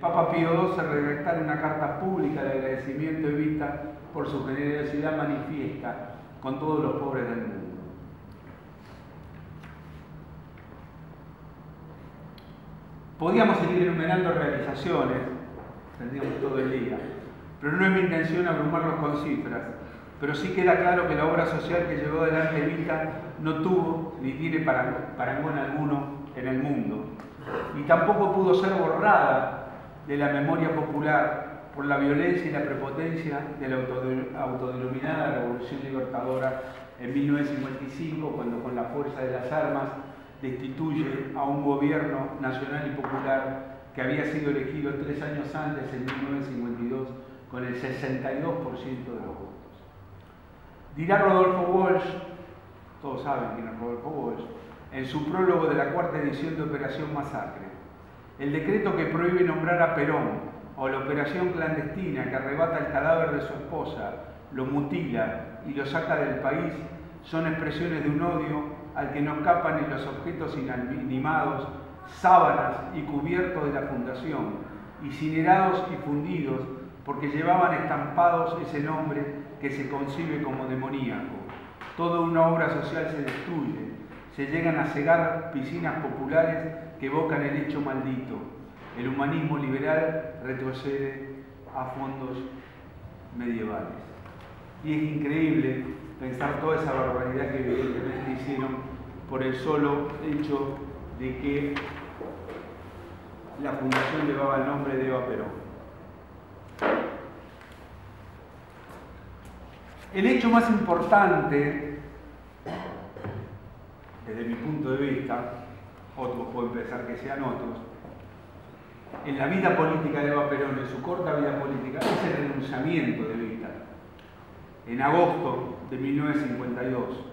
Papa Pío XII redactara una carta pública de agradecimiento a Evita por su generosidad manifiesta con todos los pobres del mundo. Podíamos seguir enumerando realizaciones, tendríamos todo el día, pero no es mi intención abrumarlos con cifras, pero sí queda claro que la obra social que llevó adelante Evita no tuvo ni tiene parangón alguno en el mundo, y tampoco pudo ser borrada de la memoria popular por la violencia y la prepotencia de la autodenominada Revolución Libertadora en 1955, cuando con la fuerza de las armas destituye a un gobierno nacional y popular que había sido elegido 3 años antes, en 1952, con el 62% de los votos. Dirá Rodolfo Walsh, todos saben quién es Rodolfo Walsh, en su prólogo de la 4ª edición de Operación Masacre: el decreto que prohíbe nombrar a Perón, o la operación clandestina que arrebata el cadáver de su esposa, lo mutila y lo saca del país, son expresiones de un odio al que no escapan ni los objetos inanimados, sábanas y cubiertos de la fundación, incinerados y fundidos porque llevaban estampados ese nombre que se concibe como demoníaco. Toda una obra social se destruye, se llegan a cegar piscinas populares que evocan el hecho maldito. El humanismo liberal retrocede a fondos medievales. Y es increíble pensar toda esa barbaridad que evidentemente hicieron por el solo hecho de que la fundación llevaba el nombre de Eva Perón. El hecho más importante, desde mi punto de vista, otros pueden pensar que sean otros, en la vida política de Eva Perón, en su corta vida política, es el renunciamiento de Evita, en agosto de 1952.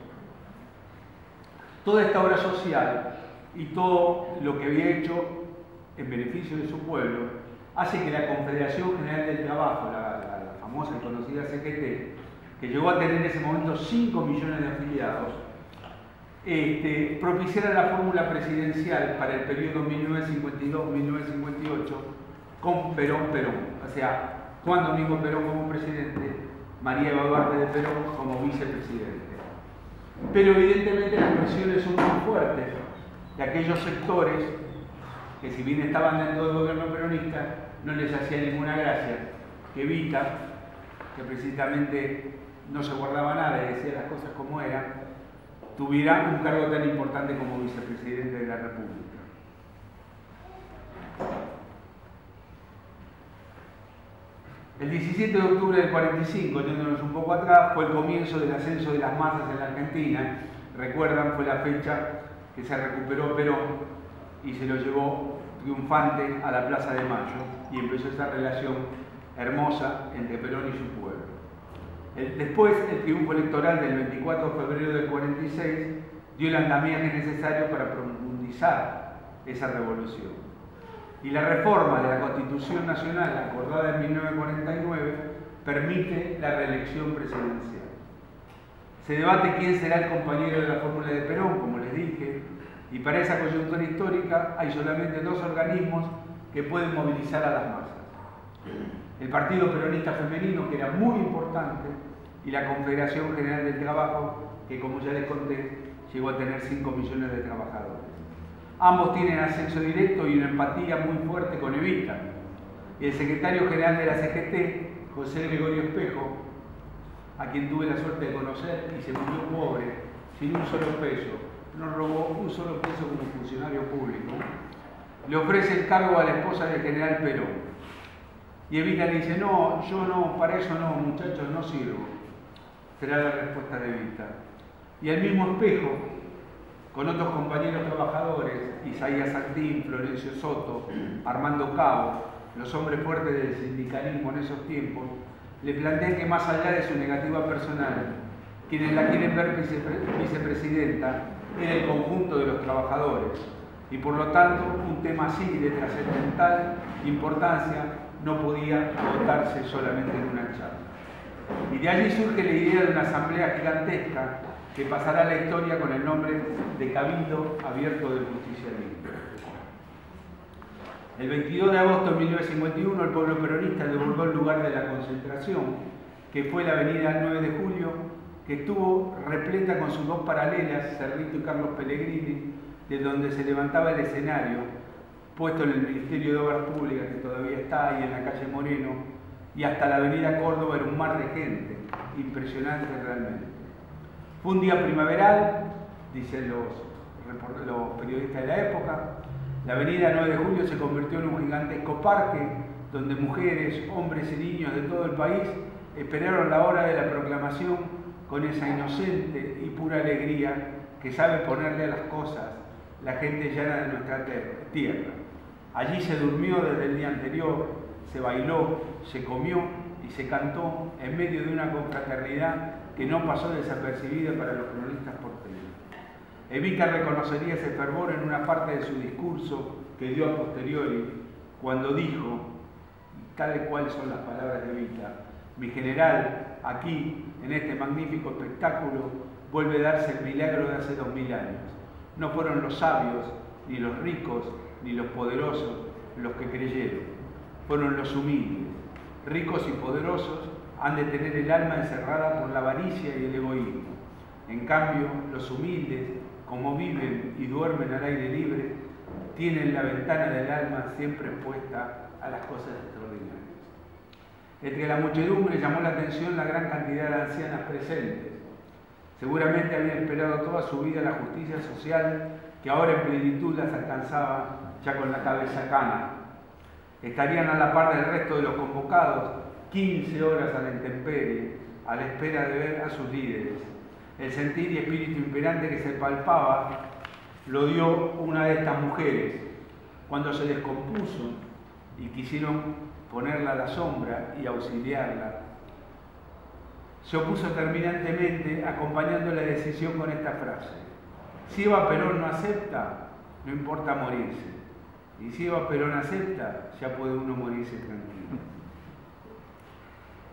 Toda esta obra social y todo lo que había hecho en beneficio de su pueblo hace que la Confederación General del Trabajo, la famosa y conocida CGT, que llegó a tener en ese momento 5 millones de afiliados, propiciara la fórmula presidencial para el periodo 1952-1958 con Perón-Perón. O sea, Juan Domingo Perón como presidente, María Eva Duarte de Perón como vicepresidente. Pero evidentemente las presiones son muy fuertes de aquellos sectores que, si bien estaban dentro del gobierno peronista, no les hacía ninguna gracia que Evita, que precisamente no se guardaba nada y decía las cosas como eran, tuviera un cargo tan importante como vicepresidente de la República. El 17 de octubre del 45, yéndonos un poco atrás, fue el comienzo del ascenso de las masas en la Argentina. Recuerdan, fue la fecha que se recuperó Perón y se lo llevó triunfante a la Plaza de Mayo y empezó esa relación hermosa entre Perón y su pueblo. Después, el triunfo electoral del 24 de febrero del 46 dio el andamiaje necesario para profundizar esa revolución. Y la reforma de la Constitución Nacional, acordada en 1949, permite la reelección presidencial. Se debate quién será el compañero de la fórmula de Perón, como les dije, y para esa coyuntura histórica hay solamente 2 organismos que pueden movilizar a las masas: el Partido Peronista Femenino, que era muy importante, y la Confederación General del Trabajo, que, como ya les conté, llegó a tener 5 millones de trabajadores. Ambos tienen acceso directo y una empatía muy fuerte con Evita. El secretario general de la CGT, José Gregorio Espejo, a quien tuve la suerte de conocer y se murió pobre, sin un solo peso, no robó un solo peso como funcionario público, le ofrece el cargo a la esposa del general Perón. Y Evita le dice: no, yo no, para eso no, muchachos, no sirvo. Será la respuesta de Evita. Y el mismo Espejo, con otros compañeros trabajadores, Isaías Santín, Florencio Soto, Armando Cabo, los hombres fuertes del sindicalismo en esos tiempos, le plantean que, más allá de su negativa personal, quienes la quieren ver vicepresidenta es el conjunto de los trabajadores, y por lo tanto un tema así de trascendental importancia no podía votarse solamente en una charla. Y de allí surge la idea de una asamblea gigantesca que pasará a la historia con el nombre de Cabildo Abierto del Justicialismo. El 22 de agosto de 1951 el pueblo peronista devolvió el lugar de la concentración, que fue la avenida 9 de Julio, que estuvo repleta con sus dos paralelas, Cerrito y Carlos Pellegrini, de donde se levantaba el escenario, puesto en el Ministerio de Obras Públicas, que todavía está ahí en la calle Moreno, y hasta la avenida Córdoba era un mar de gente, impresionante realmente. Fue un día primaveral, dicen los periodistas de la época. La avenida 9 de Julio se convirtió en un gigantesco parque donde mujeres, hombres y niños de todo el país esperaron la hora de la proclamación con esa inocente y pura alegría que sabe ponerle a las cosas la gente llana de nuestra tierra. Allí se durmió desde el día anterior, se bailó, se comió y se cantó en medio de una confraternidad que no pasó desapercibida para los cronistas porteños. Evita reconocería ese fervor en una parte de su discurso que dio a posteriori, cuando dijo, y tal cual son las palabras de Evita: mi general, aquí, en este magnífico espectáculo, vuelve a darse el milagro de hace 2000 años. No fueron los sabios, ni los ricos, ni los poderosos los que creyeron, fueron los humildes. Ricos y poderosos han de tener el alma encerrada por la avaricia y el egoísmo. En cambio, los humildes, como viven y duermen al aire libre, tienen la ventana del alma siempre expuesta a las cosas extraordinarias. Entre la muchedumbre llamó la atención la gran cantidad de ancianas presentes. Seguramente habían esperado toda su vida la justicia social que ahora en plenitud las alcanzaba ya con la cabeza cana. Estarían a la par del resto de los convocados 15 horas a la intemperie, a la espera de ver a sus líderes. El sentir y espíritu imperante que se palpaba lo dio una de estas mujeres cuando se descompuso y quisieron ponerla a la sombra y auxiliarla. Se opuso terminantemente, acompañando la decisión con esta frase: si Eva Perón no acepta, no importa morirse. Y si Eva Perón acepta, ya puede uno morirse tranquilo.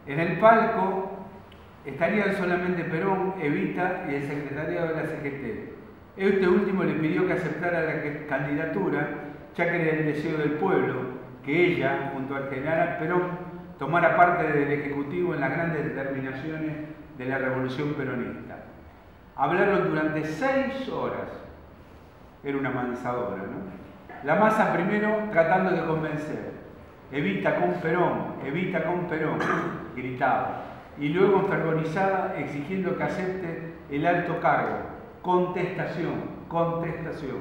En el palco estarían solamente Perón, Evita y el secretariado de la CGT. Este último le pidió que aceptara la candidatura, ya que era el deseo del pueblo que ella, junto al general Perón, tomara parte del Ejecutivo en las grandes determinaciones de la Revolución Peronista. Hablaron durante 6 horas. Era una mansadora, ¿no? La masa primero tratando de convencer. Evita con Perón, Evita con Perón, gritaba. Y luego enfervorizada exigiendo que acepte el alto cargo. Contestación, contestación.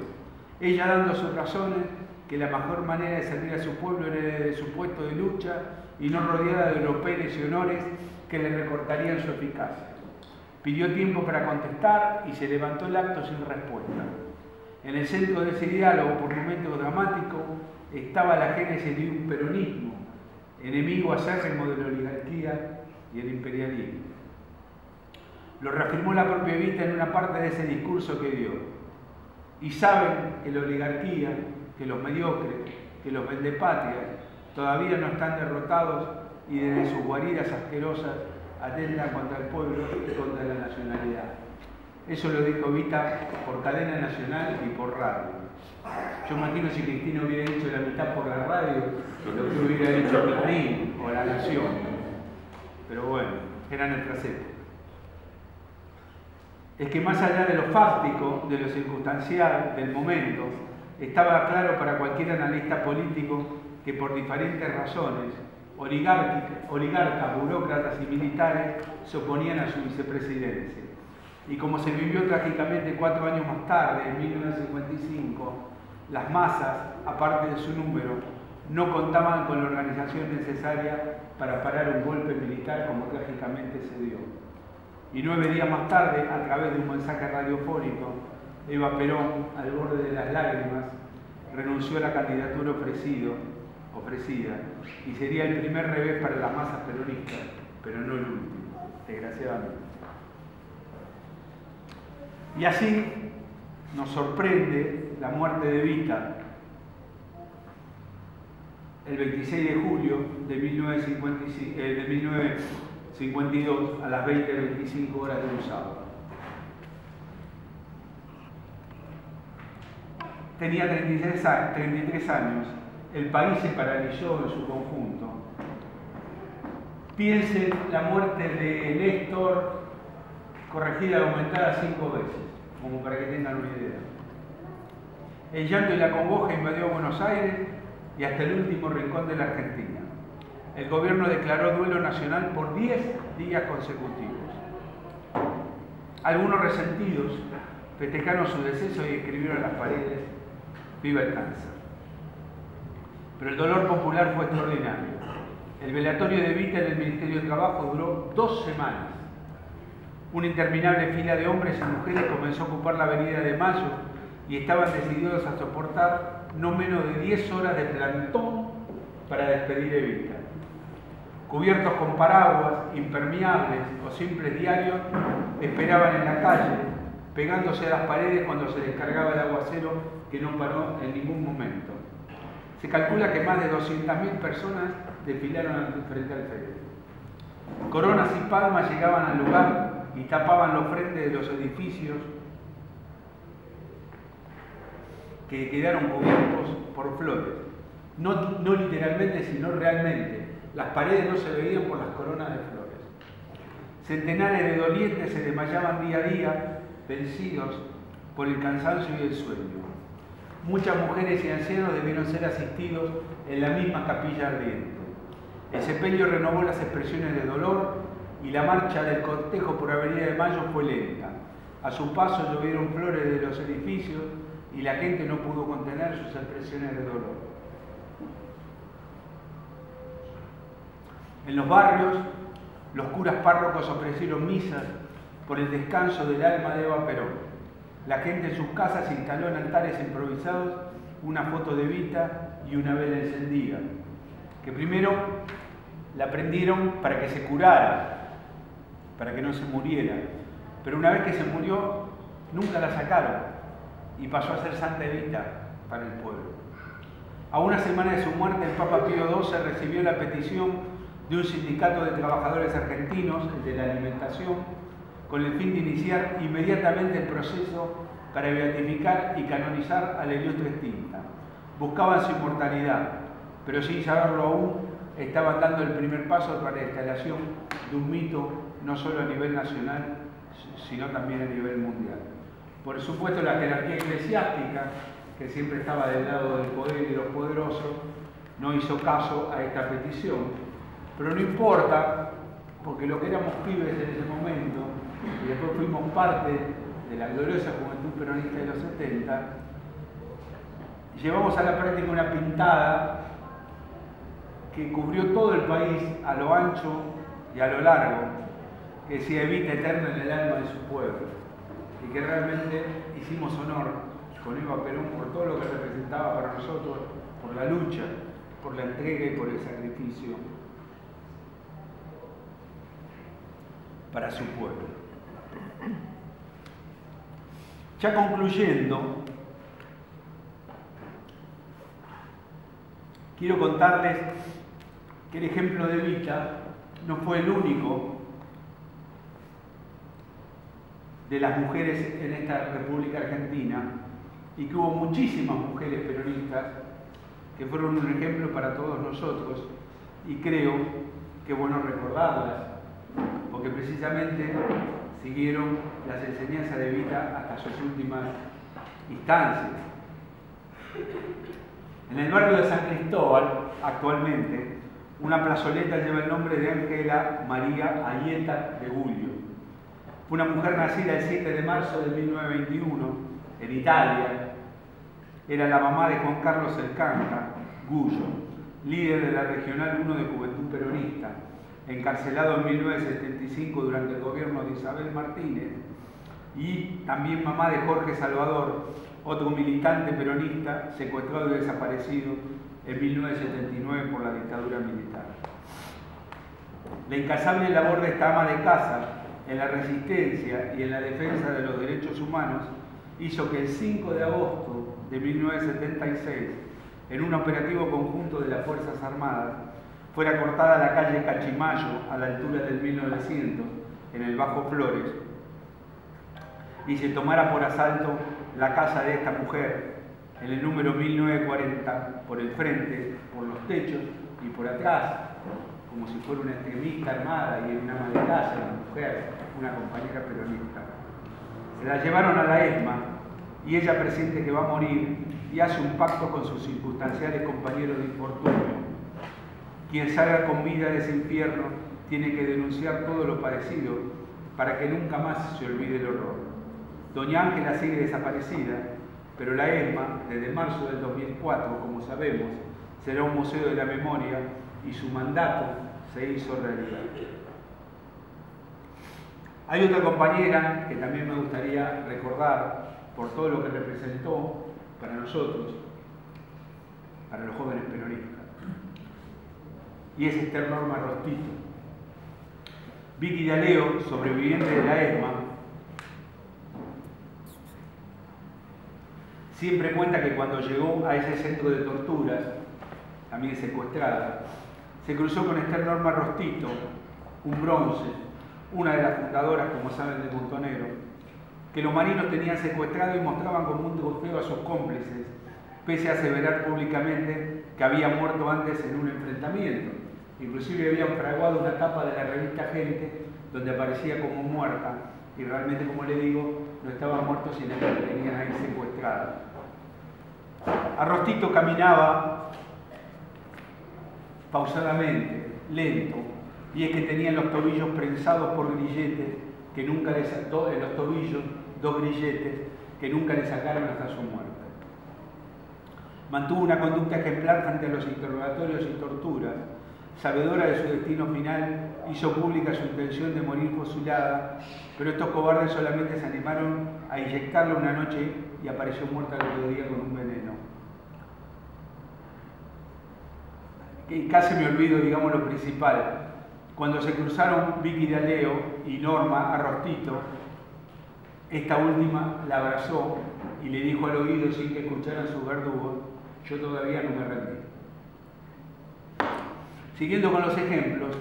Ella dando sus razones que la mejor manera de servir a su pueblo era desde su puesto de lucha y no rodeada de laureles y honores que le recortarían su eficacia. Pidió tiempo para contestar y se levantó el acto sin respuesta. En el centro de ese diálogo, por momentos dramáticos, estaba la génesis de un peronismo, enemigo acérrimo de la oligarquía y el imperialismo. Lo reafirmó la propia Evita en una parte de ese discurso que dio. Y saben que la oligarquía, que los mediocres, que los vendepatrias todavía no están derrotados y desde sus guaridas asquerosas atentan contra el pueblo y contra la nacionalidad. Eso lo dijo Evita por cadena nacional y por radio. Yo imagino si Cristina hubiera dicho la mitad por la radio, lo que hubiera dicho Clarín o La Nación. Pero bueno, eran nuestras épocas. Es que más allá de lo fáctico, de lo circunstancial, del momento, estaba claro para cualquier analista político que por diferentes razones, oligarcas, burócratas y militares se oponían a su vicepresidencia. Y como se vivió trágicamente 4 años más tarde, en 1955, las masas, aparte de su número, no contaban con la organización necesaria para parar un golpe militar como trágicamente se dio. Y 9 días más tarde, a través de un mensaje radiofónico, Eva Perón, al borde de las lágrimas, renunció a la candidatura ofrecida y sería el primer revés para las masas peronistas, pero no el último, desgraciadamente. Y así nos sorprende la muerte de Evita el 26 de julio de 1952 a las 20:25 horas de un sábado. Tenía 33 años el país se paralizó en su conjunto. Piensen la muerte de Néstor, corregida y aumentada 5 veces, como para que tengan una idea. El llanto y la congoja invadió Buenos Aires y hasta el último rincón de la Argentina. El gobierno declaró duelo nacional por 10 días consecutivos. Algunos resentidos festejaron su deceso y escribieron en las paredes: "Viva el cáncer". Pero el dolor popular fue extraordinario. El velatorio de Evita en el Ministerio de Trabajo duró 2 semanas. Una interminable fila de hombres y mujeres comenzó a ocupar la Avenida de Mayo y estaban decididos a soportar no menos de 10 horas de plantón para despedir a Evita. Cubiertos con paraguas, impermeables o simples diarios, esperaban en la calle, pegándose a las paredes cuando se descargaba el aguacero que no paró en ningún momento. Se calcula que más de 200.000 personas desfilaron frente al féretro. Coronas y palmas llegaban al lugar y tapaban los frentes de los edificios que quedaron cubiertos por flores. No literalmente, sino realmente. Las paredes no se veían por las coronas de flores. Centenares de dolientes se desmayaban día a día, vencidos por el cansancio y el sueño. Muchas mujeres y ancianos debieron ser asistidos en la misma capilla ardiente. El sepelio renovó las expresiones de dolor y la marcha del cortejo por Avenida de Mayo fue lenta. A su paso llovieron flores de los edificios y la gente no pudo contener sus expresiones de dolor. En los barrios, los curas párrocos ofrecieron misas por el descanso del alma de Eva Perón. La gente en sus casas instaló en altares improvisados una foto de Evita y una vela encendida, que primero la prendieron para que se curara, para que no se muriera, pero una vez que se murió, nunca la sacaron y pasó a ser Santa Evita para el pueblo. A una semana de su muerte, el Papa Pío XII recibió la petición de un sindicato de trabajadores argentinos, el de la alimentación, con el fin de iniciar inmediatamente el proceso para beatificar y canonizar a la ilustre extinta. Buscaban su inmortalidad, pero sin saberlo aún, estaban dando el primer paso para la instalación de un mito no solo a nivel nacional, sino también a nivel mundial. Por supuesto, la jerarquía eclesiástica, que siempre estaba del lado del poder y de los poderosos, no hizo caso a esta petición. Pero no importa, porque lo que éramos pibes en ese momento, y después fuimos parte de la gloriosa juventud peronista de los 70, llevamos a la práctica una pintada que cubrió todo el país a lo ancho y a lo largo, que decía Evita eterna en el alma de su pueblo, y que realmente hicimos honor con Eva Perón por todo lo que representaba para nosotros, por la lucha, por la entrega y por el sacrificio para su pueblo. Ya concluyendo, quiero contarles que el ejemplo de Evita no fue el único de las mujeres en esta República Argentina y que hubo muchísimas mujeres peronistas que fueron un ejemplo para todos nosotros y creo que es bueno recordarlas porque precisamente siguieron las enseñanzas de Evita hasta sus últimas instancias. En el barrio de San Cristóbal, actualmente, una plazoleta lleva el nombre de Ángela María Aieta de Guglio. Fue una mujer nacida el 7 de marzo de 1921 en Italia. Era la mamá de Juan Carlos Elcanta Gullo, líder de la Regional 1 de Juventud Peronista, encarcelado en 1975 durante el gobierno de Isabel Martínez, y también mamá de Jorge Salvador, otro militante peronista secuestrado y desaparecido en 1979 por la dictadura militar. La incansable labor de esta ama de casa en la resistencia y en la defensa de los derechos humanos hizo que el 5 de agosto de 1976, en un operativo conjunto de las Fuerzas Armadas, fuera cortada la calle Cachimayo a la altura del 1900, en el Bajo Flores, y se tomara por asalto la casa de esta mujer, en el número 1940, por el frente, por los techos y por atrás, como si fuera una extremista armada y una ama de casa, una mujer, una compañera peronista. Se la llevaron a la ESMA y ella presiente que va a morir y hace un pacto con sus circunstanciales compañeros de infortunio. Quien salga con vida de ese infierno tiene que denunciar todo lo parecido para que nunca más se olvide el horror. Doña Ángela sigue desaparecida, pero la ESMA, desde marzo del 2004, como sabemos, será un museo de la memoria y su mandato se hizo realidad. Hay otra compañera que también me gustaría recordar por todo lo que representó para nosotros, para los jóvenes peronistas, y es Esther Norma Rostito. Vicky D'Aleo, sobreviviente de la ESMA, siempre cuenta que cuando llegó a ese centro de torturas, también secuestrada, se cruzó con Esther Norma Rostito, un bronce, una de las fundadoras, como saben, de Montonero, que los marinos tenían secuestrado y mostraban como un trofeo a sus cómplices, pese a aseverar públicamente que había muerto antes en un enfrentamiento. Inclusive habían fraguado una tapa de la revista Gente donde aparecía como muerta y realmente, como le digo, no estaban muertos sino que lo tenían ahí secuestrado. Rostito caminaba pausadamente, lento, y es que tenían los tobillos prensados por grilletes que nunca le saltó en los tobillos, dos grilletes que nunca le sacaron hasta su muerte. Mantuvo una conducta ejemplar frente a los interrogatorios y torturas. Sabedora de su destino final, hizo pública su intención de morir fusilada, pero estos cobardes solamente se animaron a inyectarla una noche y apareció muerta al otro día con un veneno. Y casi me olvido, digamos, lo principal. Cuando se cruzaron Vicky D'Aleo y Norma Rostito, esta última la abrazó y le dijo al oído sin que escucharan sus verdugos: yo todavía no me rendí. Siguiendo con los ejemplos,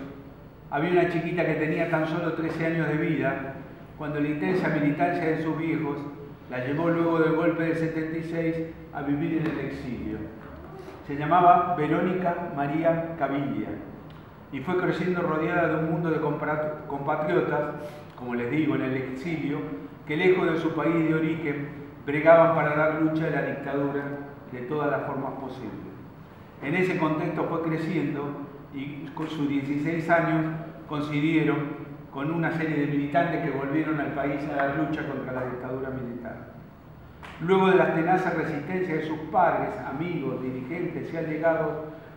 había una chiquita que tenía tan solo 13 años de vida cuando la intensa militancia de sus viejos la llevó luego del golpe del 76 a vivir en el exilio. Se llamaba Verónica María Caviglia y fue creciendo rodeada de un mundo de compatriotas, como les digo, en el exilio, que lejos de su país de origen bregaban para dar lucha a la dictadura de todas las formas posibles. En ese contexto fue creciendo y con sus 16 años coincidieron con una serie de militantes que volvieron al país a dar lucha contra la dictadura militar. Luego de las tenaces resistencias de sus padres, amigos, dirigentes y allegados,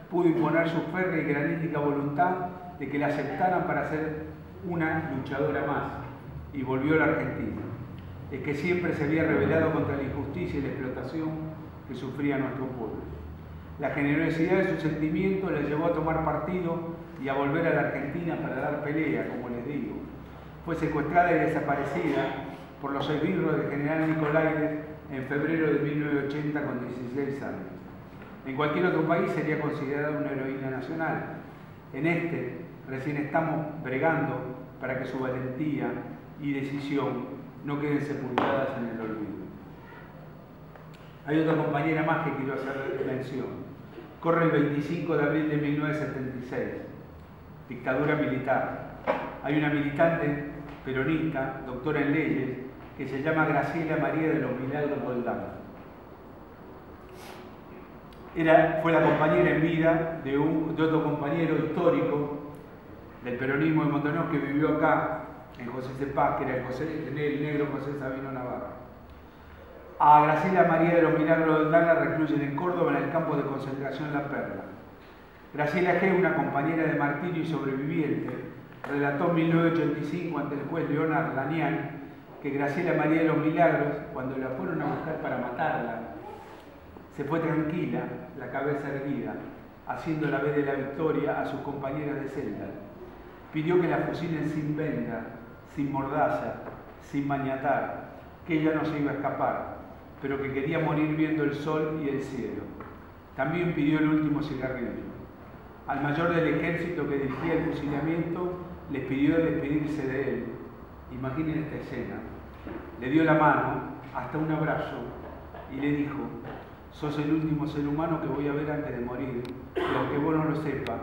pudo imponer su férrea y granítica voluntad de que la aceptaran para ser una luchadora más, y volvió a la Argentina. Es que siempre se había rebelado contra la injusticia y la explotación que sufría nuestro pueblo. La generosidad de sus sentimientos la llevó a tomar partido y a volver a la Argentina para dar pelea, como les digo. Fue secuestrada y desaparecida por los esbirros del general Nicolaides en febrero de 1980 con 16 años. En cualquier otro país sería considerada una heroína nacional. En este, recién estamos bregando para que su valentía y decisión no queden sepultadas en el olvido. Hay otra compañera más que quiero hacer mención. Corre el 25 de abril de 1976, dictadura militar. Hay una militante peronista, doctora en leyes, que se llama Graciela María de los Milagros Roldán. Fue la compañera en vida de otro compañero histórico del peronismo de Montonero que vivió acá, en José Cepaz, que era el negro José Sabino Navarro. A Graciela María de los Milagros Roldán la recluyen en Córdoba en el campo de concentración La Perla. Graciela G., una compañera de martirio y sobreviviente, relató en 1985 ante el juez Leonard Lanian que Graciela María de los Milagros, cuando la fueron a buscar para matarla, se fue tranquila, la cabeza erguida, haciendo la vez de la victoria a sus compañeras de celda. Pidió que la fusilen sin venda, sin mordaza, sin maniatar, que ella no se iba a escapar, pero que quería morir viendo el sol y el cielo. También pidió el último cigarrillo. Al mayor del ejército que dirigía el fusilamiento, les pidió despedirse de él. Imaginen esta escena. Le dio la mano, hasta un abrazo, y le dijo: sos el último ser humano que voy a ver antes de morir. Y aunque vos no lo sepas,